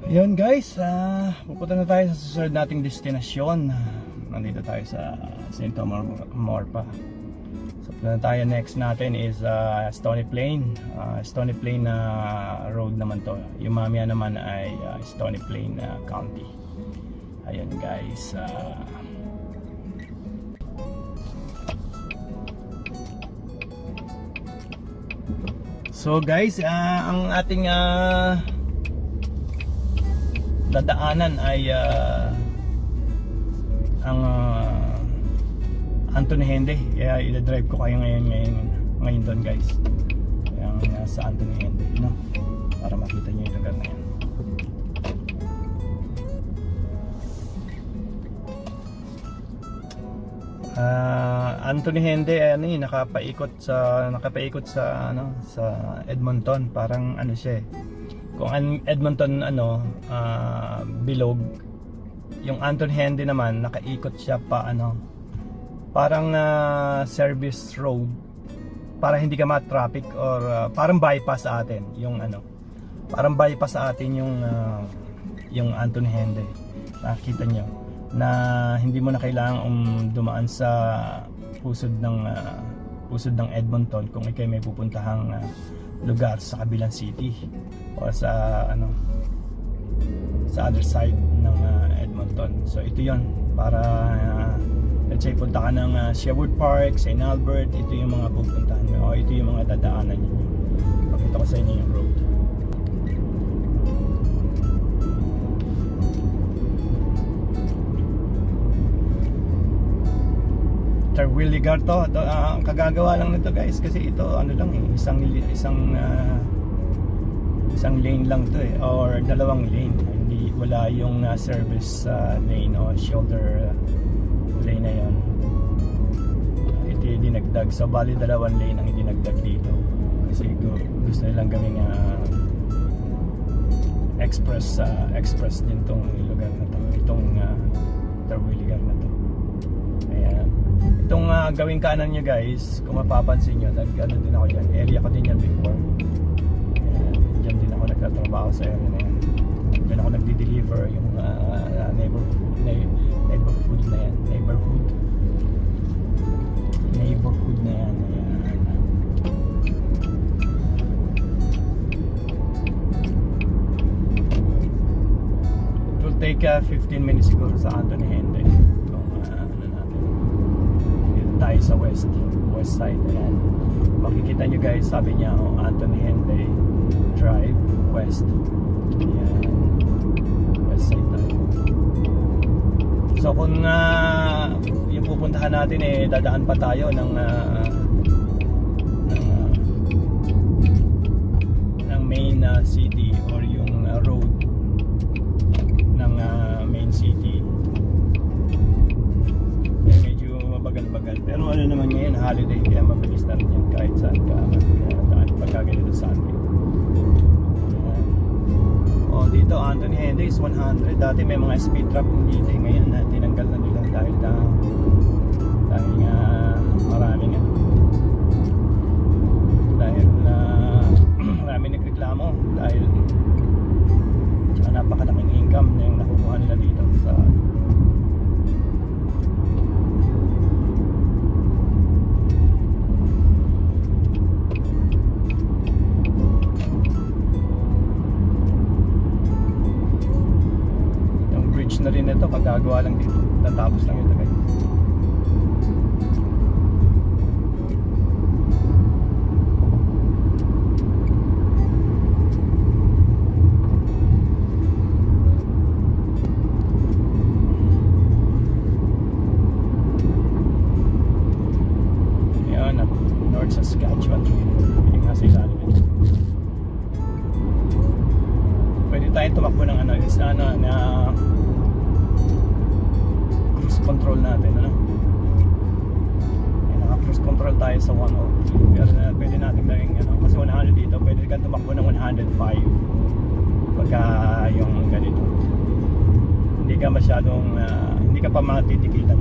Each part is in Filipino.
Ayun guys, pupunta na tayo sa susunod nating destinasyon. Nandito tayo sa St. Morpa. So punta na tayo, next natin is Stony Plain. Stony Plain na road naman to. Yung mamaya naman ay Stony Plain County. Ayun guys. So guys, ang ating dadaanan ay ang Anthony Hende. Kaya i-drive ko kayo ngayon doon guys. Yung sa Anthony Hende, no? Para makita niyo yung lugar na yan. Anthony Hende nakapaikot sa Edmonton. Parang ano siya eh. Kung Edmonton bilog, yung Anthony Hende naman nakaikot siya pa parang service road para hindi ka ma-traffic or parang bypass sa atin yung parang bypass sa atin yung Anthony Hende. Nakita nyo na hindi mo na kailangang dumaan sa pusod ng Edmonton kung ikay may pupuntahang lugar sa kabilang city o sa other side ng Edmonton. So ito yon para let's say punta ka ng Sherwood Park, St. Albert, ito yung mga pupuntahan mo o ito yung mga dadaanan niyo. Pakita ko sa inyo yung road. Terwilligar to. Ang kagagawa lang nito guys kasi ito isang lane lang to or dalawang lane. Wala yung service lane o shoulder lane na yon. Ito yung dinagdag. So bali dalawang lane ang dinagdag dito kasi gusto nilang gawing express din tong lugar na to, itong Terwilligar na to. Ayan. Itong gawing kanan nyo guys, kung mapapansin nyo, din ako dyan. Area ko din yan before. Ayan, dyan din ako nagtatrabaho sa area na yan. Dyan ako nagdi-deliver yung neighborhood na yan. Neighborhood na yan. Ayan. It will take 15 minutes siguro sa Anthony Hende. Tayo sa west side. Ayan. Makikita nyo guys, sabi niya Anthony Hende Drive West. Ayan. West side tayo. So kung yung pupuntahan natin dadaan pa tayo ng main city or yung road ng main city. Bagal. Pero naman ngayon, holiday, kaya mabilis na rin yan kahit saan ka pagkaganito sa atin. Dito Anthony Hende is 100. Dati may mga speed trap dito ngayon tinanggal na nila dahil marami nagreklamo dahil napakalaking income na yung nakukuha nila dito sa na rin ito, kagagawa lang dito, natapos lang ito guys. Yan, North Saskatchewan yung nasa ilalim ito. Pwede tayong tumakbo ng na control natin naka-cruise control tayo sa 103 pero pwede natin gawing kasi 100 dito, pwede kang tumakbo ng 105 pagka yung ganito hindi ka masyadong hindi ka pa matitikitan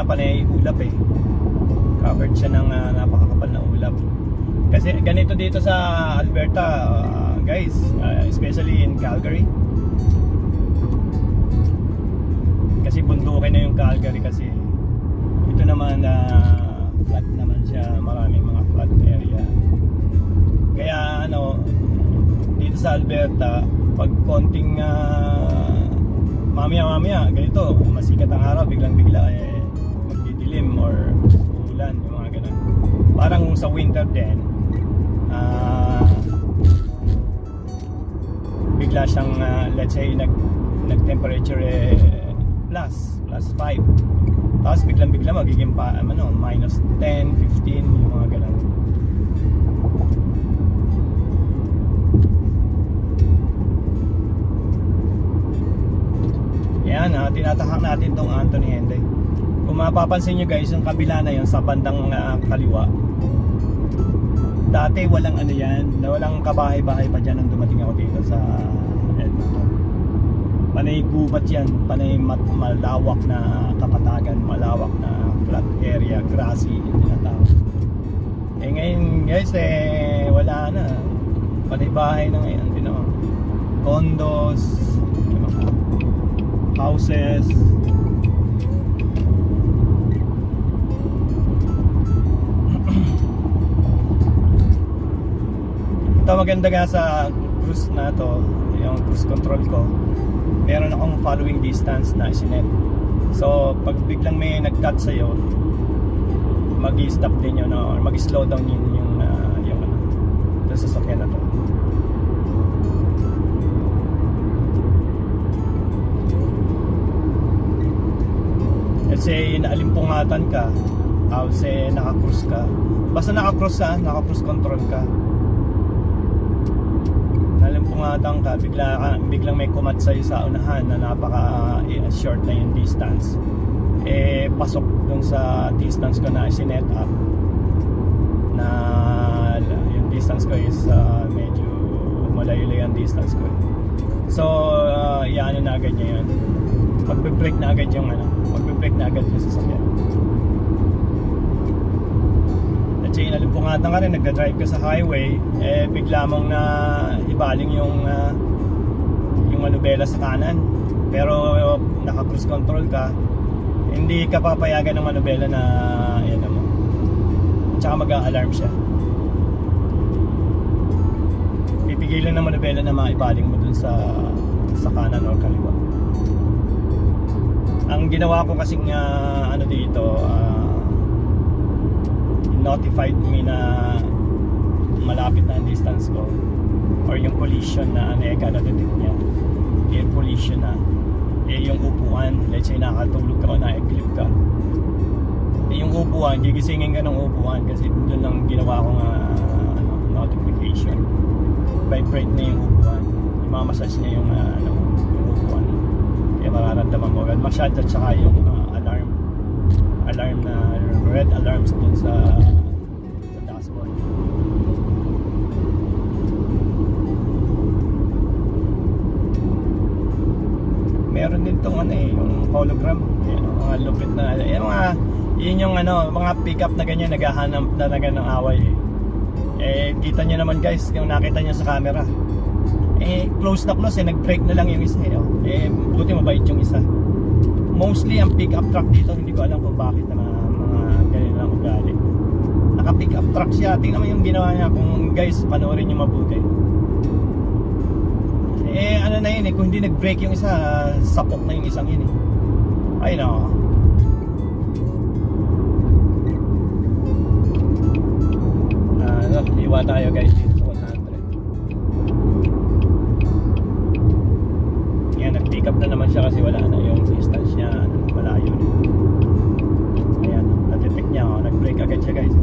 panay ulap eh. Covered siya ng napakakapal na ulap. Kasi ganito dito sa Alberta, guys, especially in Calgary. Kasi bundukin na yung Calgary kasi ito naman flat naman siya, maraming mga flat area. Kaya ano, dito sa Alberta, pag konting mamaya ganito, masikat ang araw, biglang-bigla magdidilim or ulan, yung mga ganun. Parang sa winter din, bigla siyang let's say nag-temperature plus 5, tapos biglang-bigla magiging minus 10, 15, yung mga ganun. Yan, tinatahak natin tong Anthony Henday. Kung mapapansin nyo guys, yung kabila na yun sa bandang kaliwa, dati walang ano yan, walang kabahay-bahay pa dyan nang dumating ako dito sa Edmonton. Panay gubat yan, panay malawak na kapatagan, malawak na flat area, grassy yung tinatawag. Ngayon guys, wala na, panay bahay na ngayon, condos, houses. Ito maganda nga sa cruise na to, yung cruise control ko, meron akong following distance na isinet. So pag biglang may nag-cut sa'yo, mag-i-stop din yun or mag-slow down yun yung doon sa sasakyan na to. Kasi naalimpungatan ka, kasi naka-cruise ka, basta naka-cruise control ka, naalimpungatan ka, biglang may kumat sa'yo sa unahan na napaka short na yung distance, pasok dun sa distance ko na sinet up, na yung distance ko is medyo malayo-layo ang distance ko. So iano na agad niya yun, magbe-brake na agad yung magbe-brake na agad yung sasakyan. At siya inalimpungatan ka rin, nagda-drive ka sa highway, bigla mong na ibaling yung manubela sa kanan, pero naka-cruise control ka, hindi ka papayagan ng manubela na mo, tsaka mag-a-alarm siya. Pipigilan ng manubela na maibaling mo dun sa kanan o kaliwa. Ang ginawa ko kasing dito, notified me na malapit na ang distance ko or yung collision na na-detect niya, air collision na, yung upuan, let's say nakatulog ka o na-equilibre ka, yung upuan, gigisingin ka ng upuan kasi doon ang ginawa kong notification. Vibrate na yung upuan, imamassage niya yung upuan, kaya mararamdaman mo agad massage. At saka yung alarm na red alarms dun sa dashboard. Meron din tong yung hologram, mga lupit na yun yung mga pick up na ganyan, naghahanap talaga ng away kita nyo naman guys, yung nakita nyo sa camera, close na close, nag-brake na lang yung isa buti mabait yung isa. Mostly ang pick up truck dito, hindi ko alam kung bakit na mga ganyan lang ugali. Naka-pick up truck siya, tingnan mo yung ginawa niya, kung guys panoorin nyo mabuti. Na yun kung hindi nag-brake yung isa, sapok na yung isang yun ay no. Iwa tayo guys dito sa 100. Yan, nag-pick up na naman siya kasi wala na yung distance niya, malayo. Ayan, na-detect niya, nag-brake agad siya guys.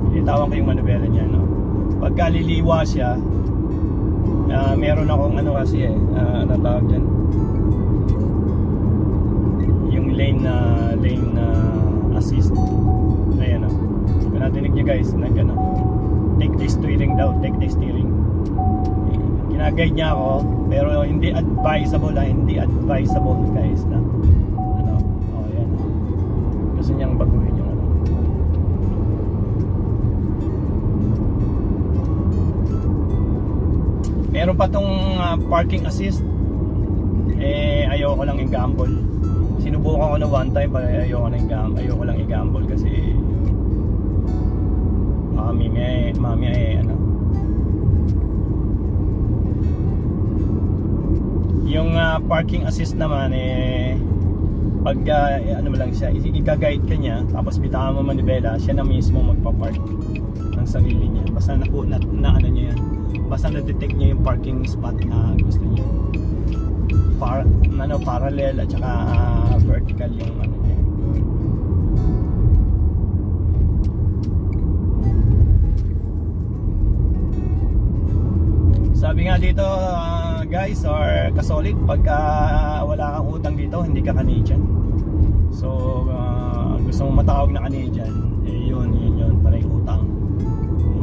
Initawan ko yung manubela niya, pagka liliwa siya, meron akong kasi natawag dyan, yung lane assist. Ayan kung natinig nyo guys, take the steering daw, take the steering. Ginaguide niya ako, pero hindi advisable guys na yan. gusto niyang baguhin yung ano. Meron pa tong parking assist. Ayoko lang i-gamble. Sinubukan ko na one time, pero ayoko lang i-gamble kasi mami ano. Yung parking assist naman pag ano mo lang siya, i-guide ka niya, tapos bitawan mo manibela, siya na mismo magpa-park ng sarili niya. Basta na ano niya yan. Basta na-detect niya yung parking spot na gusto niya. Parallel at saka vertical yung ano niya. Sabi nga dito guys or kasolid, pagka wala kang utang dito, hindi ka Canadian. So gusto mong matawag na Canadian, yun parang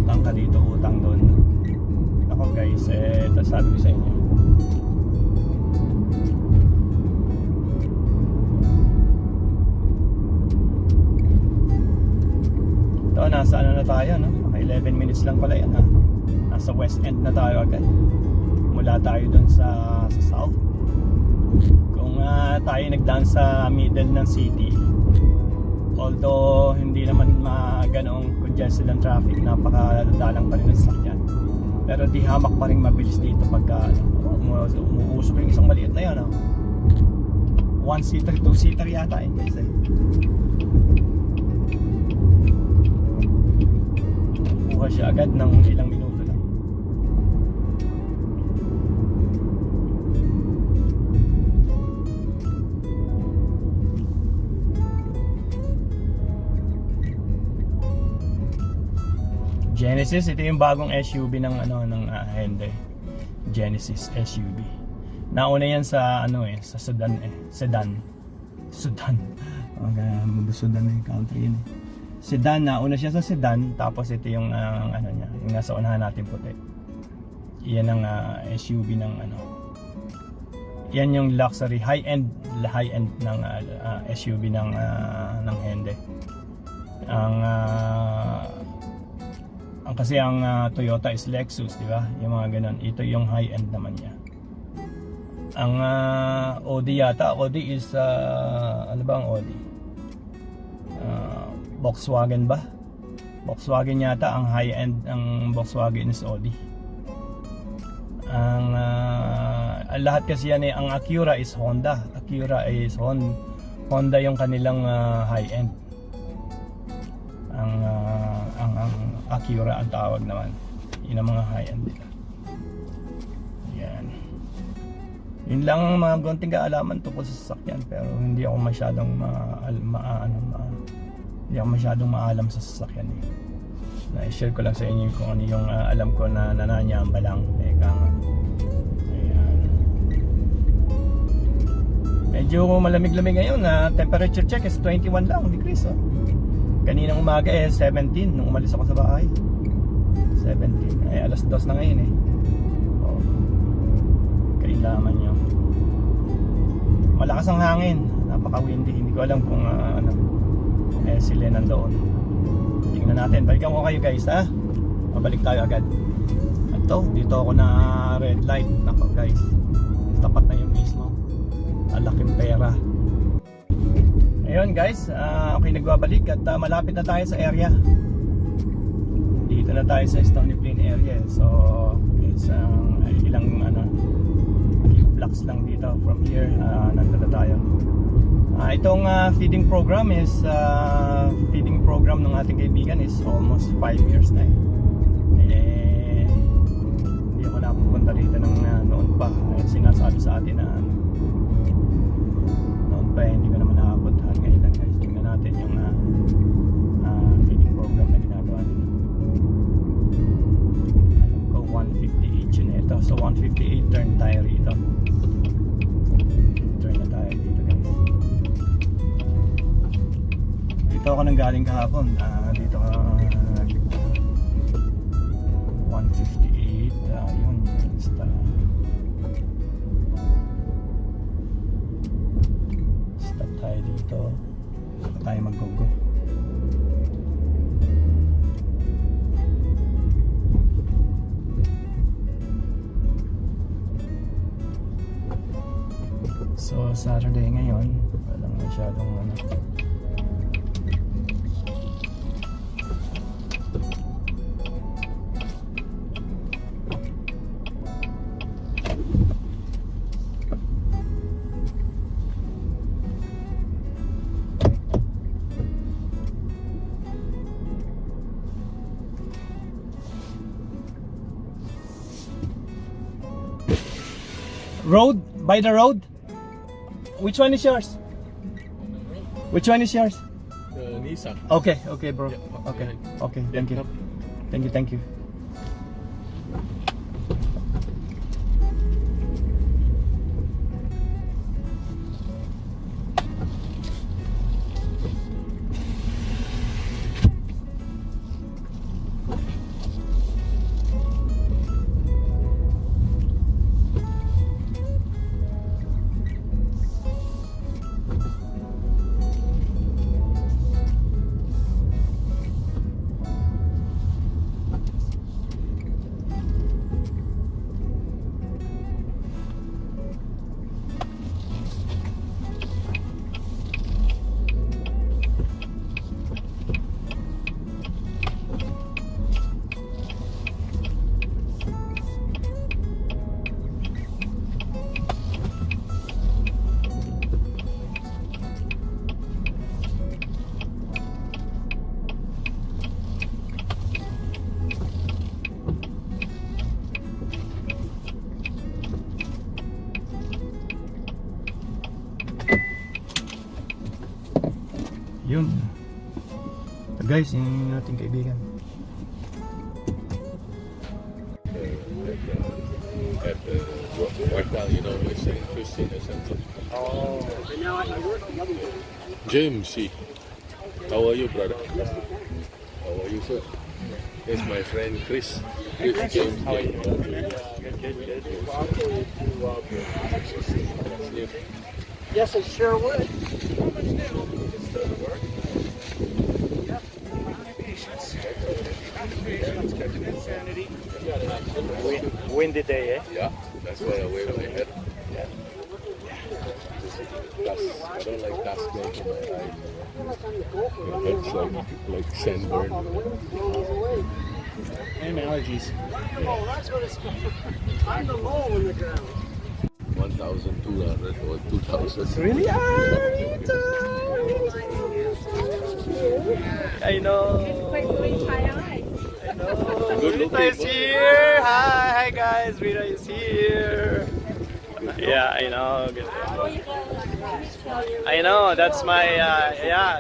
utang ka dito, utang doon. Ako guys, ito sabi ko sa inyo, ito nasa ano na tayo, no? 11 minutes lang pala yan, ha? Nasa west end na tayo agad. Mula tayo dun sa south. Kung tayo nagdaan sa middle ng city, although hindi naman ganoong congested ang traffic, napakadalang pa rin ang sasakyan, pero di hamak pa rin mabilis dito pagka umuusok yung isang maliit na yun, no? 1-seater, 2-seater yata yun guys, kuha siya agad ng ilang minuto lang. Genesis, ito yung bagong SUV ng Hyundai. Genesis SUV. Nauna yan sa sa Sudan Sudan. Sudan na yung country yun. Sedan, nauna siya sa sedan, tapos ito yung niya, yung nasa unahan natin puti. Iyan ang SUV ng yan yung luxury high-end ng SUV ng Hyundai. Kasi ang Toyota is Lexus, di ba? Yung mga ganun. Ito yung high-end naman niya. Ang Audi yata, Audi is ano ba ang Audi? Volkswagen ba? Volkswagen yata ang high-end ng Volkswagen is Audi. Ang lahat kasi yan ang Acura is Honda. Acura is Honda yung kanilang high-end. Ang Acura ang tawag naman. Yun ang mga high-end nila. Yan. Yun lang ang mga gonting kaalaman tungkol sa sasakyan, pero hindi ako masyadong maalam sa sasakyan eh. Na-share ko lang sa inyo kung ano yung alam ko na nananyamba lang. Ayan. Medyo malamig-lamig ngayon na temperature check is 21 lang degrees. Kaninang umaga 17 nung umalis ako sa bahay. 17. Ay alas 2 na ngayon eh. Kailangan nyo. Malakas ang hangin. Napaka-windy. Hindi ko alam kung sila nandoon. Tingnan natin. Balikan ko kayo guys, ha? Mabalik tayo agad. Dito ako na red light. Nako guys, tapat na yung mismo. Alaking pera. Ayun guys, okay, nagbabalik at malapit na tayo sa area. Dito na tayo sa Stony Plain area. So it's ilang blocks lang dito from here. Nandito na tayo. Itong feeding program feeding program ng ating kaibigan is almost 5 years na hindi ako napupunta dito ng noon pa. Sinasabi sa atin na noon pa hindi ko naman nakapuntahan. Ngayon lang guys, tingnan natin yung feeding program na ginagawa nila. Alam ko 158 yun ito. So 158 turn tayo rito. Turn na tayo dito guys. Dito ako nang galing kahapon. Dito 158. Yun. Stop tayo dito. Pa tayo mag-go-go. So Saturday ngayon, walang masyadong ano. Road? By the road? Which one is yours? Which one is yours? Nissan. Okay, okay, bro. Yeah, Okay, okay. okay. Thank you. Yep. Thank you, thank you. Yun. So guys, yung ating kaibigan. At right now, you know, we're St. Christian or something. Oh. James, see. How are you, brother? How are you, sir? It's my friend Chris. James. How are you? Yes, it sure would. Windy day, eh? Yeah, that's why I wave my head. Yeah. Dust. I don't like dust going to my eye. It hurts like sunburn. And allergies. Oh, that's what it's I'm the mole in the ground. 1,200 or 2,000. Really? I know. Good Rita looking. is here. Hi guys. Rita is here. Yeah, I know. I know. That's my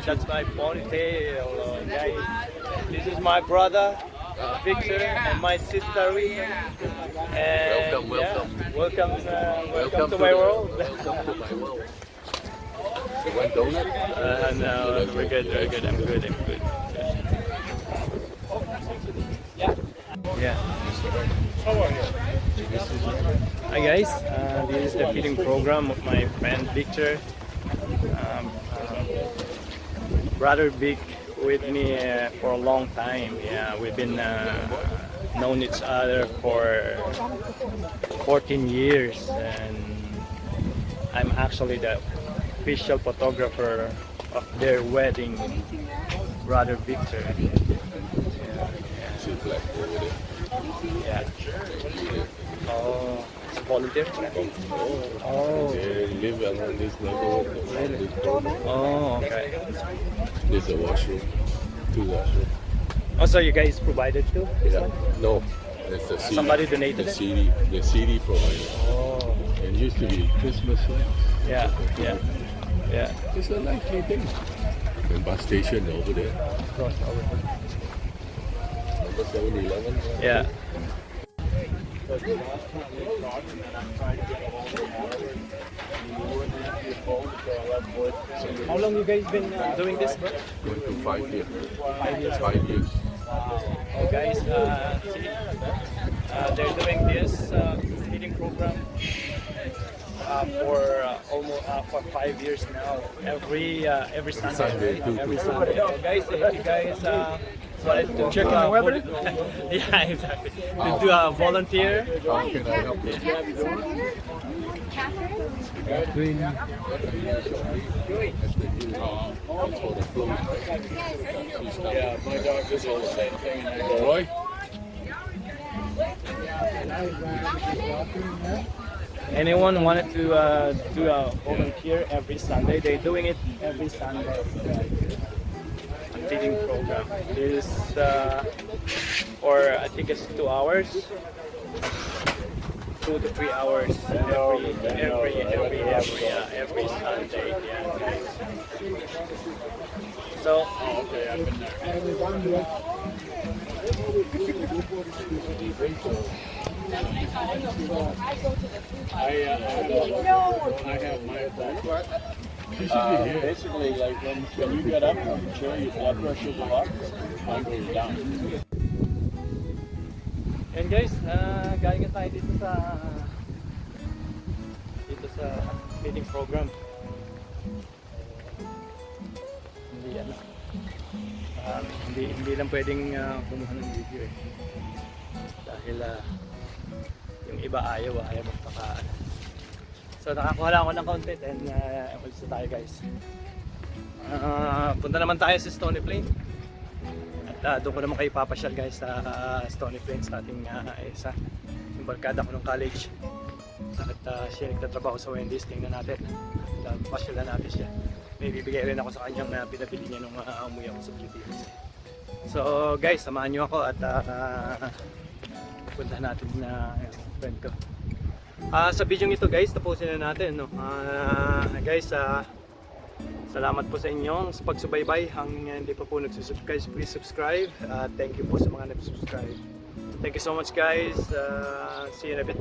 that's my ponytail, guys. This is my brother, Victor, and my sister Rita. And welcome to my world. Welcome to my world. You want donut? No, we're good. I'm good. Yeah. Hi guys, this is the feeding program of my friend Victor. Brother Vic with me for a long time. Yeah, we've been known each other for 14 years, and I'm actually the official photographer of their wedding, Brother Victor. See black over there. Yeah. Oh, it's a volunteer? Oh. They live around this neighborhood. Around this program. Oh, okay. There's a washroom. 2 washrooms. Also, you guys provided too? Yeah. No. It's the CD. Somebody donated the it? CD. The CD provider. Oh. It used to be Christmas lights. Yeah. It's a likely thing. The bus station over there. Cross over. Number 7-Eleven. Yeah. How long you guys been doing this, bro? Going to 5 years. 5 years. 5 years. Oh, guys, see, they're doing this feeding program for almost for 5 years now. Every Sunday, Sunday, every Sunday. So guys, if you guys wanted to check the weather, yeah, exactly. To do a volunteer. How can I help you? Catherine? For the food. Yeah, my dog does all the same thing. Roy? Anyone wanted to do a volunteer every Sunday? They're doing it every Sunday. A feeding program. This or I think it's 2 hours. 2 to 3 hours every Sunday. Yeah. So I have my back. Basically, like when you get up from the chair, your blood pressure goes up, mine goes down. and guys, galing na tayo dito sa feeding program. Hindi lang pwedeng kumuha ng video eh. Dahil yung iba ayaw magpakaan. So nakakuha lang ako ng content and umalis na tayo guys. Punta naman tayo sa Stony Plain. At doon ko naman kayo papasyal guys sa Stony Plain sa ating isa. Yung barkada ko ng college. At siya nagtatrabaho sa Wendy's. Tingnan natin. Pasyalan natin siya. May bibigay rin ako sa kanyang pinabili niya nung umuwi ako sa Pilipinas. So guys, samahan niyo ako at punta natin na friend ko. Sa video ito guys, tapusin na natin. No? Guys, salamat po sa inyong pagsubaybay. Hanggang hindi pa po nagsusubscribe, please subscribe. Thank you po sa mga nag-subscribe. Thank you so much guys. See you in a bit.